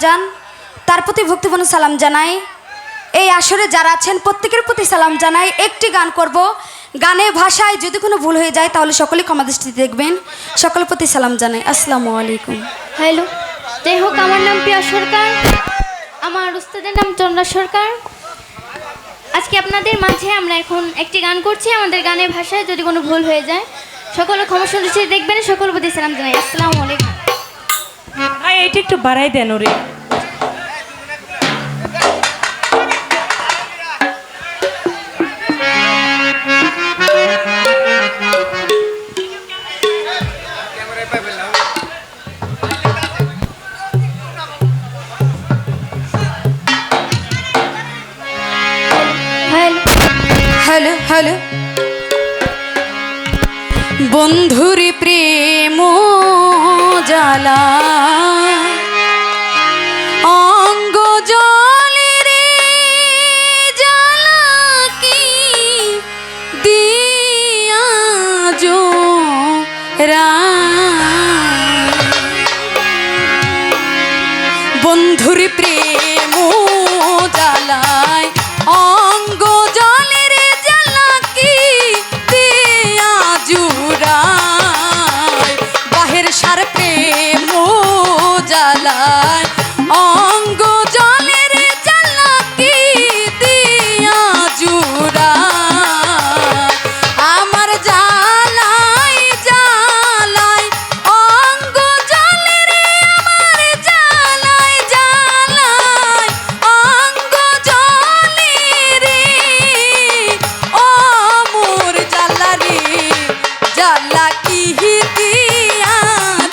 যান তার প্রতি ভক্তিপূর্ণ সালাম জানাই। এই আসরে যারা আছেন প্রত্যেকের প্রতি সালাম জানাই। একটি গান করব, গানে ভাষায় যদি কোনো ভুল হয়ে যায় তাহলে সকলেই ক্ষমা দৃষ্টিতে দেখবেন। সকলের প্রতি সালাম জানাই। আসসালামু আলাইকুম। হ্যালো, যাই হোক, আমার নাম প্রিয়া সরকার, আমার উস্তাদের নাম চন্দ্রা সরকার। আজকে আপনাদের মাঝে আমরা এখন একটি গান করছি। আমাদের গানের ভাষায় যদি কোনো ভুল হয়ে যায় সকলে ক্ষমা দৃষ্টিতে দেখবেন। সকলের প্রতি সালাম জানাই। আসসালামু আলাইকুম। এইটা একটু বাড়াই দেন ওরে। Hello hello. বন্ধুরে প্রেম জ্বালা অঙ্গ জলে রে জ্বালা কি দিয়া জো বন্ধুরে প্রেম জ্বালায় অঙ্গ জলে রে জ্বালা কি দিয়া জুড়ায় বাহের সার প্রেম জ্বালায় অঙ্গ জলে রে জ্বালা কি দিয়া জুড়ায় আমার জ্বালাই জ্বালাই অঙ্গ জলে রে আমার জ্বালাই জ্বালাই অঙ্গ জলে রে ও মোর জ্বালা রে জ্বালা কি দিয়া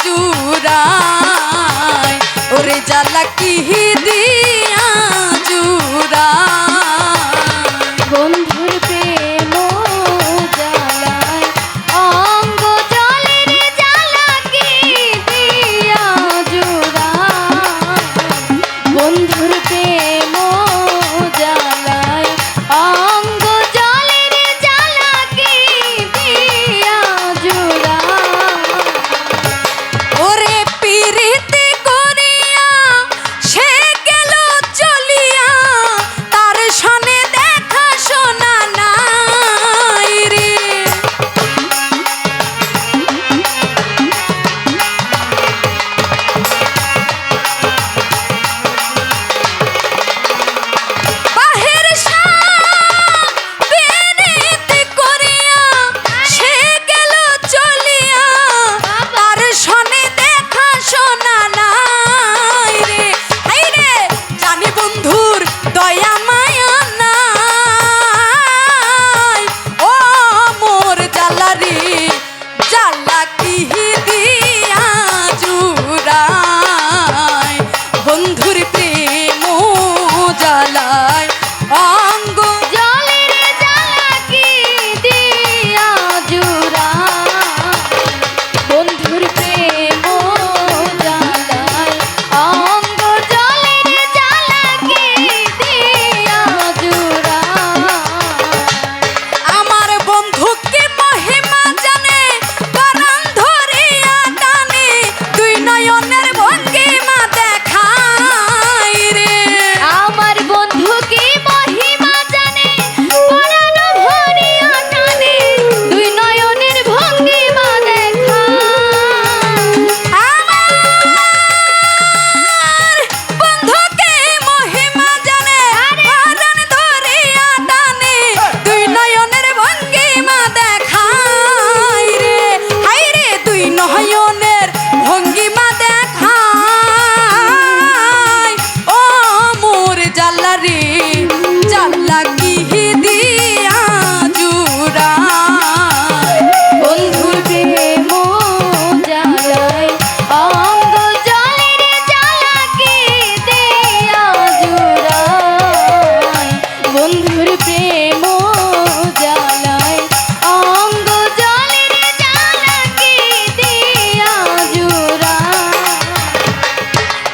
জুড়ায় ওরে জ্বালা কি দিয়া জুড়ায় বন্ধুর প্রেম জ্বালায় অঙ্গ জলে রে জ্বালা কি দিয়া জুড়ায় বন্ধুর প্রেম জ্বালায় অঙ্গ জলে রে জ্বালা কি দিয়া জুড়ায় ওরে পিরিতি করিয়া সে গেল চলিয়া তার সনে দেখা শোনা নাই রে বাহের পিরিতি করিয়া সে গেল চলিয়া তার সনে দেখা শোনা নাই রে হাই রে জানি বন্ধুর দয়া মায়া নাই ও মোর জ্বালা রে জ্বালা কি দিয়া জুড়ায় বন্ধুর প্রেম জ্বালায় অঙ্গ জলে রে জ্বালা কি দিয়া জুড়ায় বন্ধুর প্রেম জ্বালায় অঙ্গ জলে রে জ্বালা কি দিয়া জুড়ায় আমার বন্ধুকে মহিমা জানে পরাণ ধরিয়া টানে দুই নয়নের ভঙ্গিমা দেখায় রে আমার বন্ধু কি মহিমা জানে পরাণ ভরিয়া টানে দুই নয়নের ভঙ্গিমা দেখায় আমার বন্ধুকে মহিমা জানে পরাণ ধরিয়া টানে দুই নয়নের ভঙ্গিমা দেখায় রে হাই রে দুই নয়নের ভঙ্গিমা দেখায় ও মোর জ্বালা রে জ্বালা কি দিয়া জুড়ায় বন্ধুর প্রেম জ্বালায় অঙ্গ জলে রে জ্বালা কি দিয়া জুড়ায় বন্ধুর প্রেম জ্বালায় অঙ্গ জলে রে জ্বালা কি দিয়া জুড়ায়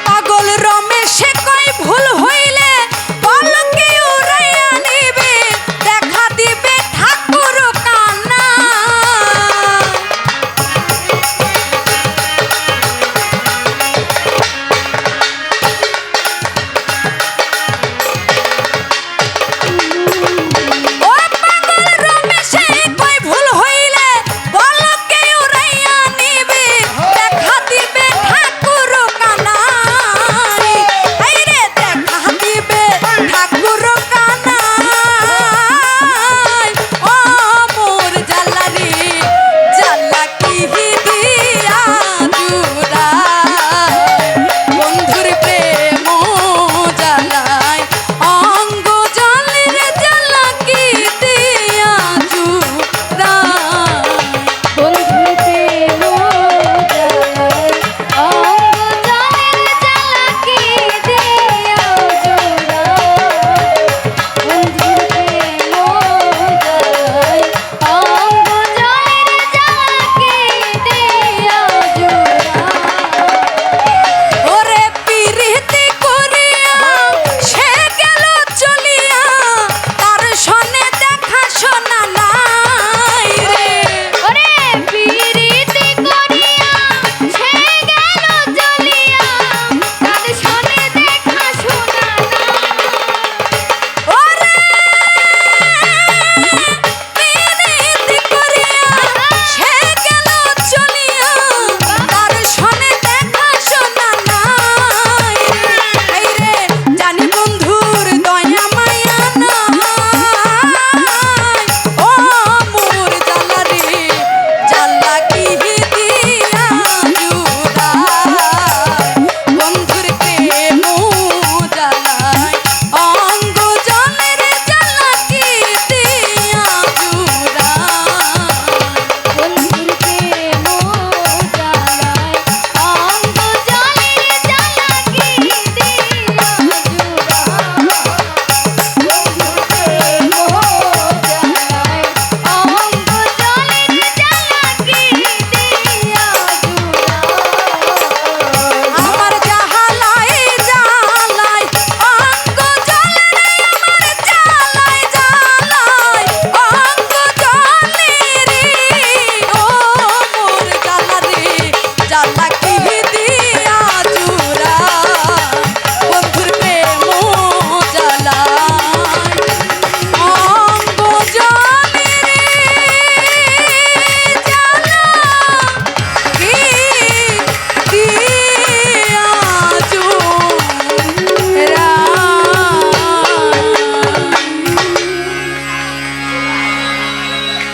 পাগল রমেশে কই ভুল হইলে পলকে উড়াইয়া নিবে দেখা দিবে ঠাকুর কানা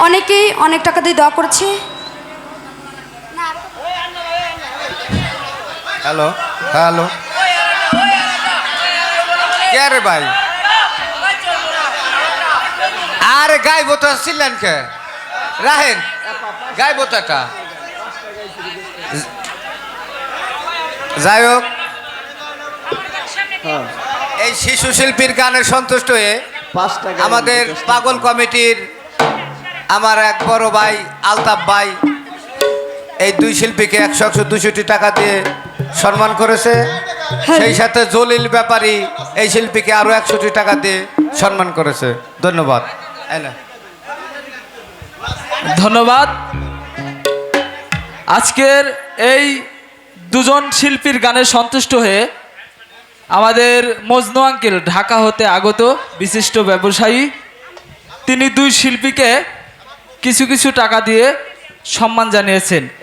অনেকেই অনেক টাকা দিয়ে দোয়া করছে। হ্যালো হ্যালো, কে রে ভাই? আরে গাইবো তো আসছিলেন কে? রাহেন গাইবো তো একটা। যাই হোক, এই শিশু শিল্পীর গানে সন্তুষ্ট হয়ে আমাদের পাগল কমিটির আমার এক বড় ভাই আলতাফ ভাই এই দুই শিল্পীকে 100-200 টাকা দিয়ে সম্মান করেছে। সেই সাথে জলিল ব্যাপারী এই শিল্পীকে আরো 100 টাকা দিয়ে সম্মান করেছে। ধন্যবাদ। ধন্যবাদ। আজকের এই দুজন শিল্পীর গানে সন্তুষ্ট হয়ে আমাদের মজনু আঙ্কেল ঢাকা হতে আগত বিশিষ্ট ব্যবসায়ী, তিনি দুই শিল্পীকে কিছু কিছু টাকা দিয়ে সম্মান জানিয়েছেন।